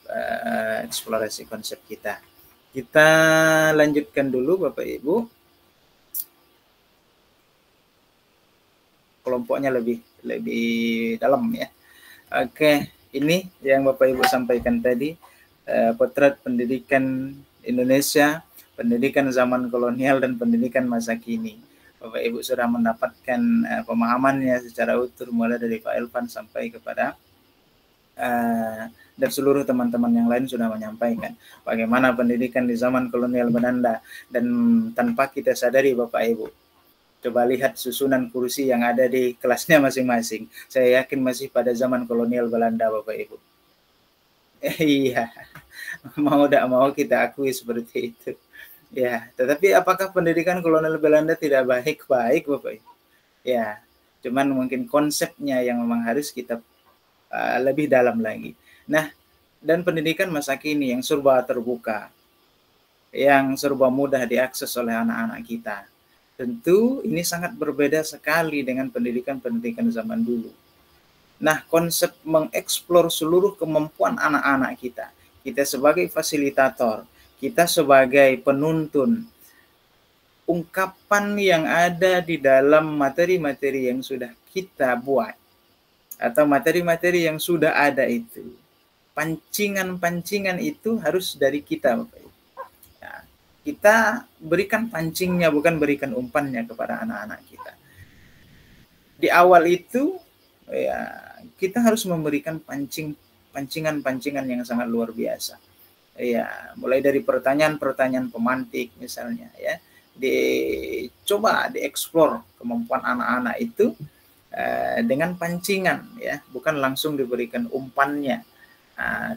eksplorasi konsep kita. Kita lanjutkan dulu Bapak Ibu. Kelompoknya lebih dalam ya. Oke, ini yang Bapak Ibu sampaikan tadi, potret pendidikan Indonesia, pendidikan zaman kolonial dan pendidikan masa kini. Bapak Ibu sudah mendapatkan pemahamannya secara utuh mulai dari Pak Elvan sampai kepada dan seluruh teman-teman yang lain sudah menyampaikan bagaimana pendidikan di zaman kolonial Belanda. Dan tanpa kita sadari Bapak Ibu, coba lihat susunan kursi yang ada di kelasnya masing-masing. Saya yakin masih pada zaman kolonial Belanda Bapak Ibu. Iya, mau tidak mau kita akui seperti itu. Ya, tetapi apakah pendidikan kolonial Belanda tidak baik-baik Bapak Ibu? Ya, cuman mungkin konsepnya yang memang harus kita lebih dalam lagi. Nah, dan pendidikan masa kini yang serba terbuka, yang serba mudah diakses oleh anak-anak kita. Tentu ini sangat berbeda sekali dengan pendidikan-pendidikan zaman dulu. Nah, konsep mengeksplor seluruh kemampuan anak-anak kita. Kita sebagai fasilitator, kita sebagai penuntun, ungkapan yang ada di dalam materi-materi yang sudah kita buat, atau materi-materi yang sudah ada itu, pancingan-pancingan itu harus dari kita Bapak Ibu. Ya, kita berikan pancingnya, bukan berikan umpannya kepada anak-anak kita. Di awal itu ya kita harus memberikan pancingan-pancingan yang sangat luar biasa. Ya, mulai dari pertanyaan-pertanyaan pemantik misalnya ya. Dicoba dieksplor kemampuan anak-anak itu dengan pancingan ya, bukan langsung diberikan umpannya.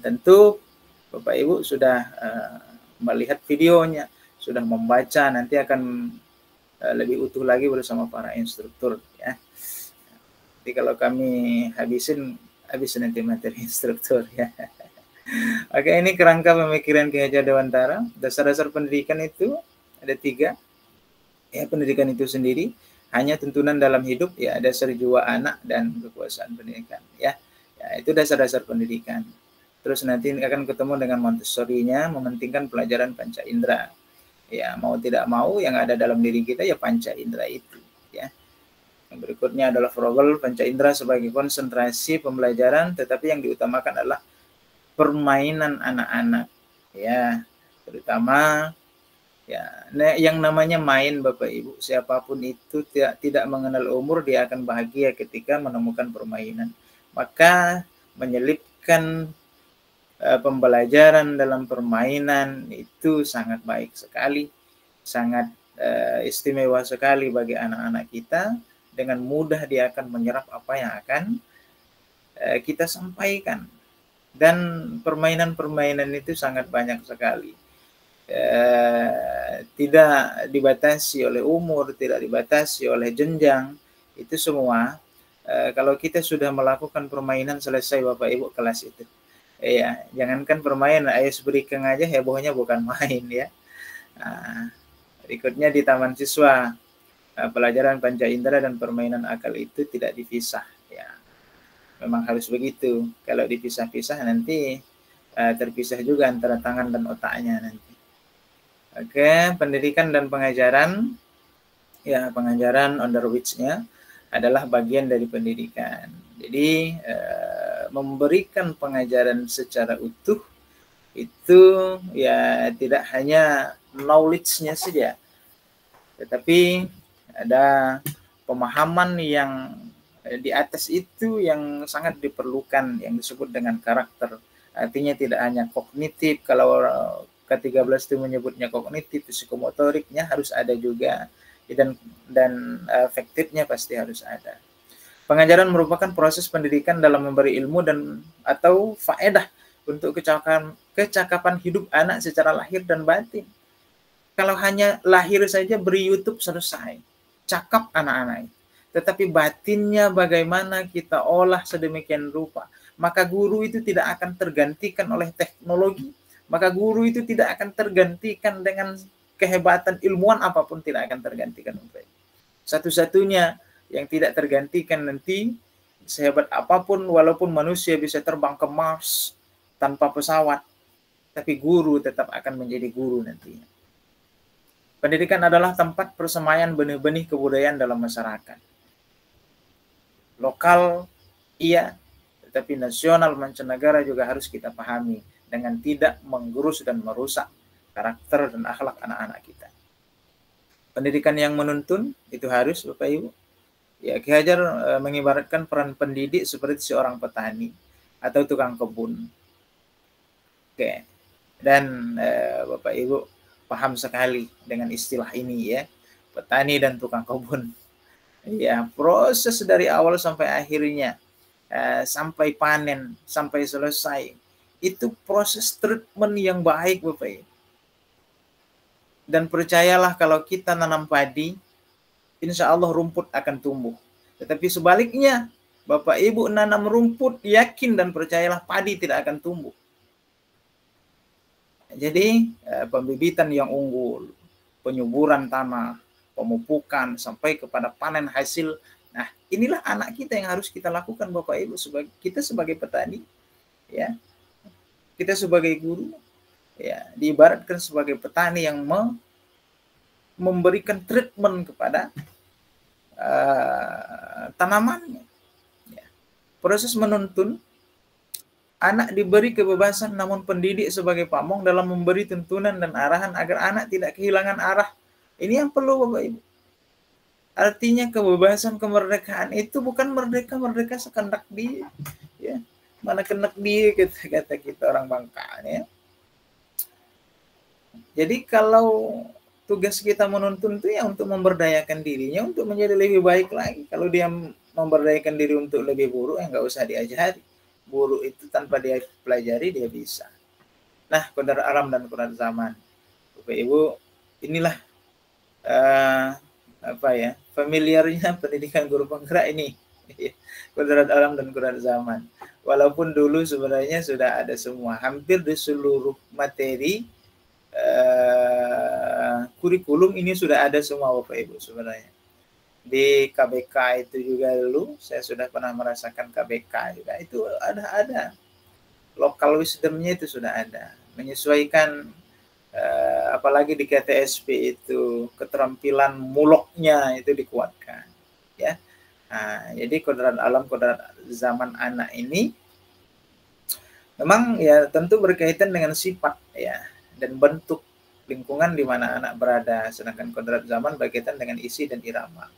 Tentu Bapak Ibu sudah melihat videonya, sudah membaca, nanti akan lebih utuh lagi bersama para instruktur ya. Jadi kalau kami habisin nanti materi instruktur ya. Oke, ini kerangka pemikiran Ki Hajar Dewantara. Dasar-dasar pendidikan itu ada 3 ya. Pendidikan itu sendiri hanya tuntunan dalam hidup ya, dasar jiwa anak dan kekuasaan pendidikan ya. Ya, itu dasar-dasar pendidikan. Terus nanti akan ketemu dengan Montessori-nya, mementingkan pelajaran panca indera. Ya, mau tidak mau yang ada dalam diri kita ya panca indera itu ya. Yang berikutnya adalah Frobel, panca indera sebagai konsentrasi pembelajaran, tetapi yang diutamakan adalah permainan anak-anak ya, terutama ya. Nah, yang namanya main Bapak Ibu, siapapun itu tidak mengenal umur, dia akan bahagia ketika menemukan permainan. Maka menyelipkan pembelajaran dalam permainan itu sangat baik sekali, sangat istimewa sekali bagi anak-anak kita. Dengan mudah dia akan menyerap apa yang akan kita sampaikan. Dan permainan-permainan itu sangat banyak sekali. Tidak dibatasi oleh umur, tidak dibatasi oleh jenjang. Itu semua kalau kita sudah melakukan permainan selesai Bapak Ibu kelas itu. Ya, jangankan permainan, ayas berikan aja hebohnya bukan main ya. Berikutnya di taman siswa, pelajaran panca indera dan permainan akal itu tidak dipisah ya. Memang harus begitu. Kalau dipisah-pisah nanti terpisah juga antara tangan dan otaknya nanti. Oke, pendidikan dan pengajaran. Ya, pengajaran under which-nya adalah bagian dari pendidikan. Jadi memberikan pengajaran secara utuh itu ya tidak hanya knowledge-nya saja, tetapi ada pemahaman yang di atas itu yang sangat diperlukan, yang disebut dengan karakter. Artinya tidak hanya kognitif, kalau ke-13 itu menyebutnya kognitif, psikomotoriknya harus ada juga, dan afektifnya pasti harus ada. Pengajaran merupakan proses pendidikan dalam memberi ilmu dan atau faedah untuk kecakapan hidup anak secara lahir dan batin. Kalau hanya lahir saja beri YouTube selesai, cakap anak-anak. Tetapi batinnya bagaimana kita olah sedemikian rupa, maka guru itu tidak akan tergantikan oleh teknologi, maka guru itu tidak akan tergantikan dengan kehebatan ilmuwan apapun, tidak akan tergantikan. Satu-satunya yang tidak tergantikan nanti, sehebat apapun, walaupun manusia bisa terbang ke Mars tanpa pesawat, tapi guru tetap akan menjadi guru nantinya. Pendidikan adalah tempat persemaian benih-benih kebudayaan dalam masyarakat. Lokal, iya, tetapi nasional mancanegara juga harus kita pahami dengan tidak menggerus dan merusak karakter dan akhlak anak-anak kita. Pendidikan yang menuntun itu harus, Bapak Ibu. Ya, Ki Hajar mengibaratkan peran pendidik seperti seorang petani atau tukang kebun. Oke. Dan Bapak Ibu paham sekali dengan istilah ini ya, petani dan tukang kebun. Ya, proses dari awal sampai akhirnya, sampai panen, sampai selesai, itu proses treatment yang baik Bapak Ibu. Dan percayalah kalau kita nanam padi, insya Allah rumput akan tumbuh. Tetapi sebaliknya, Bapak Ibu nanam rumput, yakin dan percayalah padi tidak akan tumbuh. Jadi pembibitan yang unggul, penyuburan tanah, pemupukan, sampai kepada panen hasil. Nah, inilah anak kita yang harus kita lakukan Bapak Ibu. Kita sebagai petani, ya, kita sebagai guru, ya, diibaratkan sebagai petani yang memberikan treatment kepada tanamannya. Ya. Proses menuntun, anak diberi kebebasan, namun pendidik sebagai pamong dalam memberi tuntunan dan arahan agar anak tidak kehilangan arah. Ini yang perlu Bapak Ibu. Artinya kebebasan, kemerdekaan itu bukan merdeka sekendak dia. Ya. Mana kenek dia, kata kita orang Bangka. Ya. Jadi kalau tugas kita menuntun itu ya untuk memberdayakan dirinya, untuk menjadi lebih baik lagi. Kalau dia memberdayakan diri untuk lebih buruk, ya nggak usah diajari. Buruk itu tanpa dia pelajari, dia bisa. Nah, kodrat alam dan kodrat zaman. Bapak Ibu, inilah familiarnya pendidikan guru penggerak ini. Kodrat alam dan kodrat zaman. Walaupun dulu sebenarnya sudah ada semua. Hampir di seluruh materi kurikulum ini sudah ada semua Bapak Ibu sebenarnya. Di KBK itu juga dulu saya sudah pernah merasakan KBK juga, itu ada local wisdomnya itu sudah ada, menyesuaikan apalagi di KTSP itu keterampilan muloknya itu dikuatkan ya. Nah, jadi kodrat alam kodrat zaman anak ini memang ya tentu berkaitan dengan sifat ya dan bentuk lingkungan di mana anak berada, sedangkan kodrat zaman berkaitan dengan isi dan irama.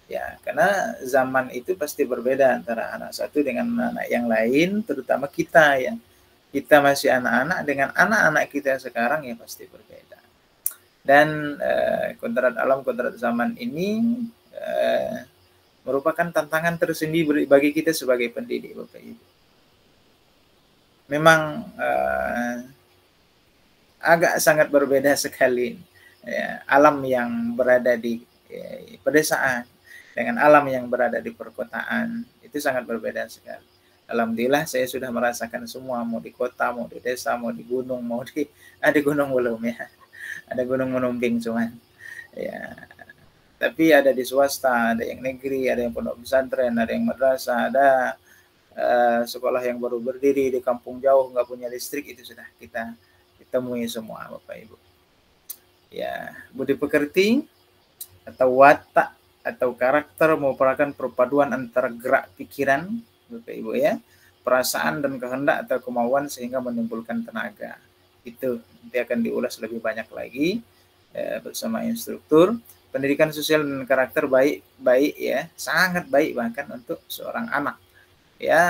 Ya, karena zaman itu pasti berbeda antara anak satu dengan anak yang lain, terutama kita ya. Kita masih anak-anak dengan anak-anak kita sekarang ya pasti berbeda. Dan kodrat alam kodrat zaman ini merupakan tantangan tersendiri bagi kita sebagai pendidik Bapak Ibu. memang agak sangat berbeda sekali ya, alam yang berada di pedesaan dengan alam yang berada di perkotaan itu sangat berbeda sekali. Alhamdulillah saya sudah merasakan semua, mau di kota, mau di desa, mau di gunung, mau di gunung belum ya, ada gunung Menumbing cuman ya, tapi ada di swasta, ada yang negeri, ada yang pondok pesantren, ada yang madrasah, ada sekolah yang baru berdiri di kampung jauh nggak punya listrik, itu sudah kita temui semua Bapak Ibu. Ya, budi pekerti atau watak atau karakter merupakan perpaduan antara gerak pikiran Bapak Ibu ya, perasaan dan kehendak atau kemauan sehingga menimbulkan tenaga. Itu nanti akan diulas lebih banyak lagi bersama instruktur. Pendidikan sosial dan karakter baik ya, sangat baik bahkan untuk seorang anak. Ya,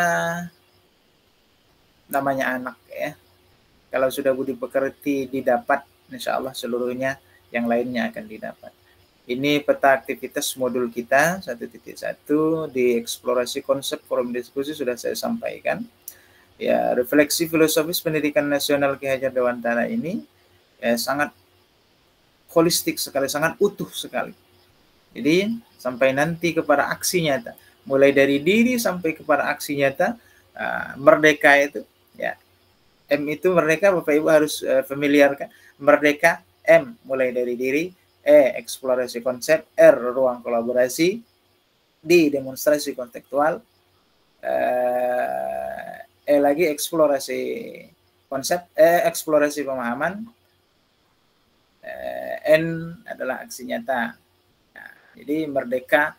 namanya anak ya. Kalau sudah budi pekerti didapat, insya Allah seluruhnya yang lainnya akan didapat. Ini peta aktivitas modul kita 1.1 di eksplorasi konsep forum diskusi sudah saya sampaikan. Ya, refleksi filosofis pendidikan nasional Ki Hajar Dewantara ini sangat holistik sekali, sangat utuh sekali. Jadi sampai nanti kepada aksi nyata, mulai dari diri sampai kepada aksi nyata, merdeka itu ya. M itu merdeka, Bapak Ibu harus familiarkan. Merdeka, M mulai dari diri, E eksplorasi konsep, R ruang kolaborasi, D demonstrasi kontekstual, E lagi eksplorasi konsep, eksplorasi pemahaman, N adalah aksi nyata. Nah, jadi merdeka,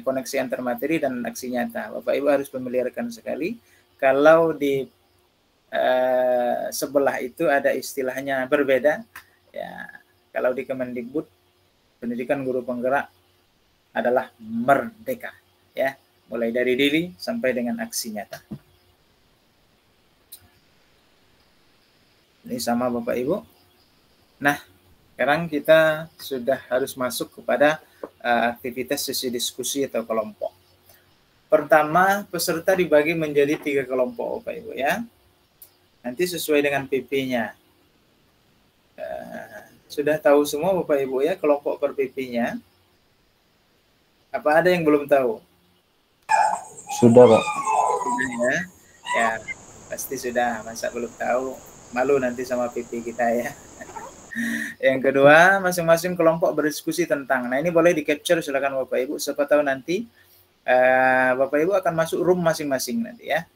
koneksi antar materi dan aksi nyata. Bapak Ibu harus familiarkan sekali. Kalau di sebelah itu ada istilahnya berbeda. Ya, kalau di Kemendikbud pendidikan guru penggerak adalah merdeka, ya, mulai dari diri sampai dengan aksi nyata. Ini sama Bapak Ibu. Nah, sekarang kita sudah harus masuk kepada aktivitas sesi diskusi atau kelompok. Pertama, peserta dibagi menjadi 3 kelompok Bapak Ibu ya. Nanti sesuai dengan PP-nya. Sudah tahu semua Bapak Ibu ya kelompok per PP-nya? Apa ada yang belum tahu? Sudah, Pak. Sudah ya. Ya, pasti sudah. Masa belum tahu? Malu nanti sama PP kita ya. Yang kedua, masing-masing kelompok berdiskusi tentang. Nah, ini boleh di-capture silakan Bapak Ibu. Siapa tahu nanti Bapak Ibu akan masuk room masing-masing nanti ya.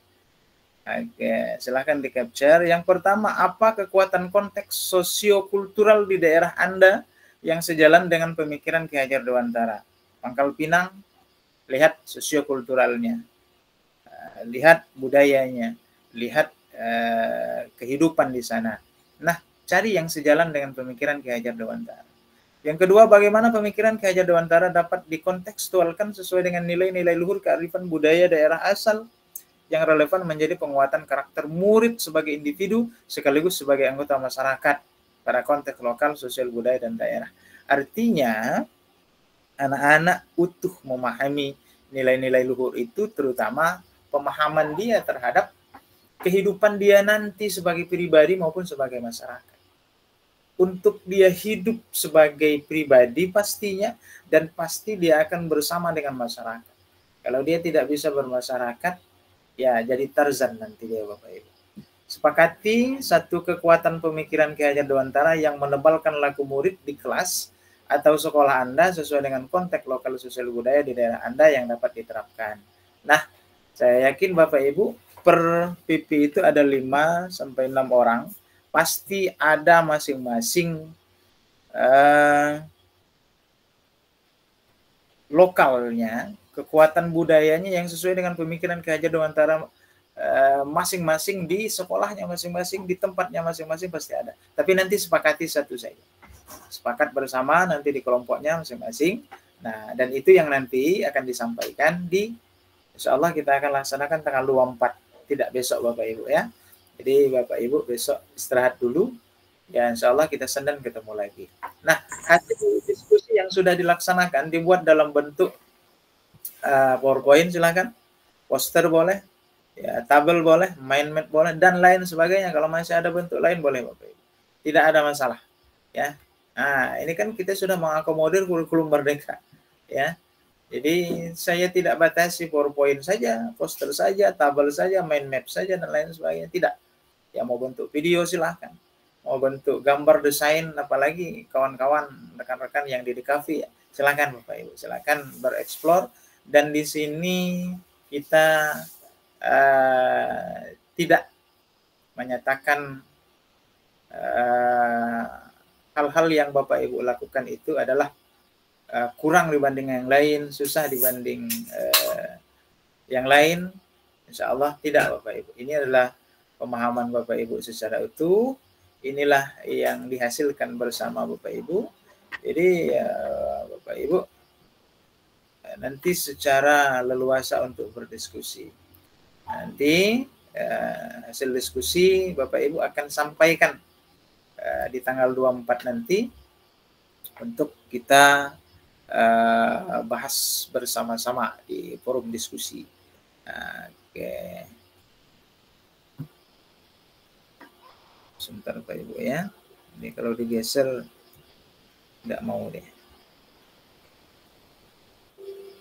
Oke, silahkan di-capture. Yang pertama, apa kekuatan konteks sosiokultural di daerah Anda yang sejalan dengan pemikiran Ki Hajar Dewantara? Pangkal Pinang, lihat sosiokulturalnya, lihat budayanya, lihat kehidupan di sana. Nah, cari yang sejalan dengan pemikiran Ki Hajar Dewantara. Yang kedua, bagaimana pemikiran Ki Hajar Dewantara dapat dikontekstualkan sesuai dengan nilai-nilai luhur kearifan budaya daerah asal yang relevan menjadi penguatan karakter murid sebagai individu sekaligus sebagai anggota masyarakat pada konteks lokal, sosial, budaya, dan daerah. Artinya, anak-anak utuh memahami nilai-nilai luhur itu, terutama pemahaman dia terhadap kehidupan dia nanti sebagai pribadi maupun sebagai masyarakat. Untuk dia hidup sebagai pribadi pastinya, dan pasti dia akan bersama dengan masyarakat. Kalau dia tidak bisa bermasyarakat, ya jadi Tarzan nanti dia Bapak Ibu. Sepakati satu kekuatan pemikiran Ki Hajar Dewantara yang menebalkan laku murid di kelas atau sekolah Anda sesuai dengan konteks lokal sosial budaya di daerah Anda yang dapat diterapkan. Nah, saya yakin Bapak Ibu per PP itu ada 5 sampai 6 orang. Pasti ada masing-masing lokalnya, kekuatan budayanya yang sesuai dengan pemikiran Ki Hajar Dewantara masing-masing di sekolahnya masing-masing, di tempatnya masing-masing pasti ada. Tapi nanti sepakati satu saja. Sepakat bersama nanti di kelompoknya masing-masing. Nah, dan itu yang nanti akan disampaikan di, insya Allah kita akan laksanakan tanggal 24, tidak besok Bapak Ibu ya. Jadi Bapak Ibu besok istirahat dulu. Ya insya Allah kita Senin ketemu lagi. Nah, hasil diskusi yang sudah dilaksanakan dibuat dalam bentuk PowerPoint silakan, poster boleh, Ya, tabel boleh, mind map boleh, dan lain sebagainya. Kalau masih ada bentuk lain boleh Bapak Ibu. Tidak ada masalah. Ya. Nah, ini kan kita sudah mengakomodir kurikulum merdeka. Ya. Jadi saya tidak batasi PowerPoint saja, poster saja, tabel saja, mind map saja, dan lain sebagainya. Tidak. Ya mau bentuk video silahkan. Mau bentuk gambar desain, apalagi kawan-kawan, rekan-rekan yang di DKV, ya. Silahkan Bapak Ibu, silahkan bereksplor. Dan di sini kita tidak menyatakan hal-hal yang Bapak Ibu lakukan itu adalah kurang dibanding yang lain, susah dibanding yang lain. Insya Allah tidak Bapak Ibu. Ini adalah pemahaman Bapak Ibu secara utuh. Inilah yang dihasilkan bersama Bapak Ibu. Jadi Bapak Ibu nanti secara leluasa untuk berdiskusi. Nanti hasil diskusi Bapak Ibu akan sampaikan di tanggal 24 nanti untuk kita bahas bersama-sama di forum diskusi. Oke. Sebentar Bapak Ibu ya. Ini kalau digeser nggak mau deh.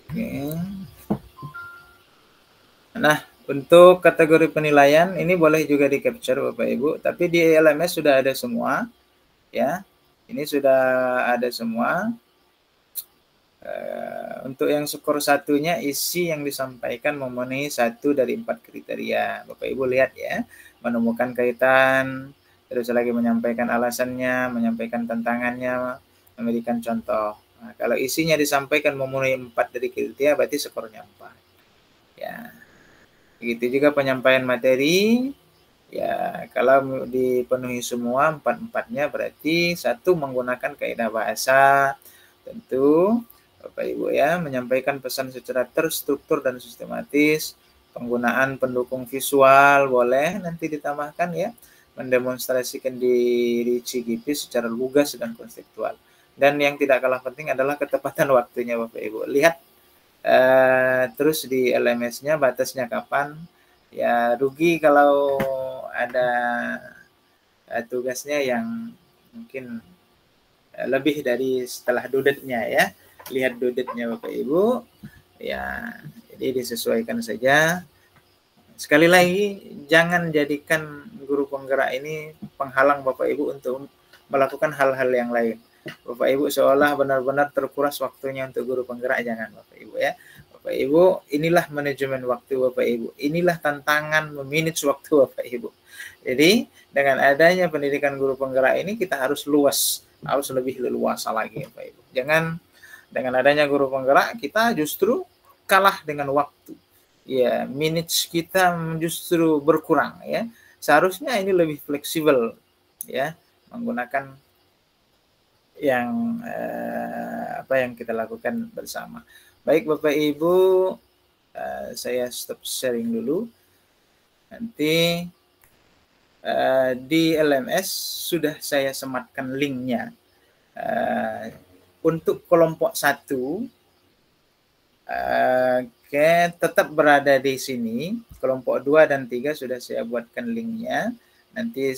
Oke. Nah, untuk kategori penilaian ini boleh juga di capture Bapak Ibu, tapi di LMS sudah ada semua ya. Ini sudah ada semua. Untuk yang skor satunya isi yang disampaikan memenuhi 1 dari 4 kriteria. Bapak Ibu lihat ya, menemukan kaitan, terus lagi menyampaikan alasannya, menyampaikan tantangannya, memberikan contoh. Nah, kalau isinya disampaikan memenuhi 4 dari kriteria berarti skornya 4. Ya. Begitu juga penyampaian materi. Ya, kalau dipenuhi semua 4-4-nya berarti 1 menggunakan kaidah bahasa. Tentu Bapak Ibu ya, menyampaikan pesan secara terstruktur dan sistematis. Penggunaan pendukung visual boleh nanti ditambahkan ya. Mendemonstrasikan diri CGP secara lugas dan konseptual. Dan yang tidak kalah penting adalah ketepatan waktunya Bapak Ibu. Lihat terus di LMS-nya batasnya kapan. Ya rugi kalau ada tugasnya yang mungkin lebih dari setelah dudetnya ya. Lihat dudetnya Bapak Ibu. Ya, jadi disesuaikan saja. Sekali lagi, jangan jadikan guru penggerak ini penghalang Bapak Ibu untuk melakukan hal-hal yang lain. Bapak Ibu seolah benar-benar terkuras waktunya untuk guru penggerak, jangan Bapak Ibu ya. Bapak Ibu, inilah manajemen waktu Bapak Ibu. Inilah tantangan memanage waktu Bapak Ibu. Jadi, dengan adanya pendidikan guru penggerak ini kita harus luas, harus lebih leluasa lagi Bapak Ibu. Jangan dengan adanya guru penggerak kita justru kalah dengan waktu. Ya, minutes kita justru berkurang ya. Seharusnya ini lebih fleksibel ya, menggunakan yang apa yang kita lakukan bersama. Baik Bapak Ibu, saya stop sharing dulu. Nanti di LMS sudah saya sematkan linknya. Untuk kelompok 1, tetap berada di sini. Kelompok 2 dan 3 sudah saya buatkan linknya. Nanti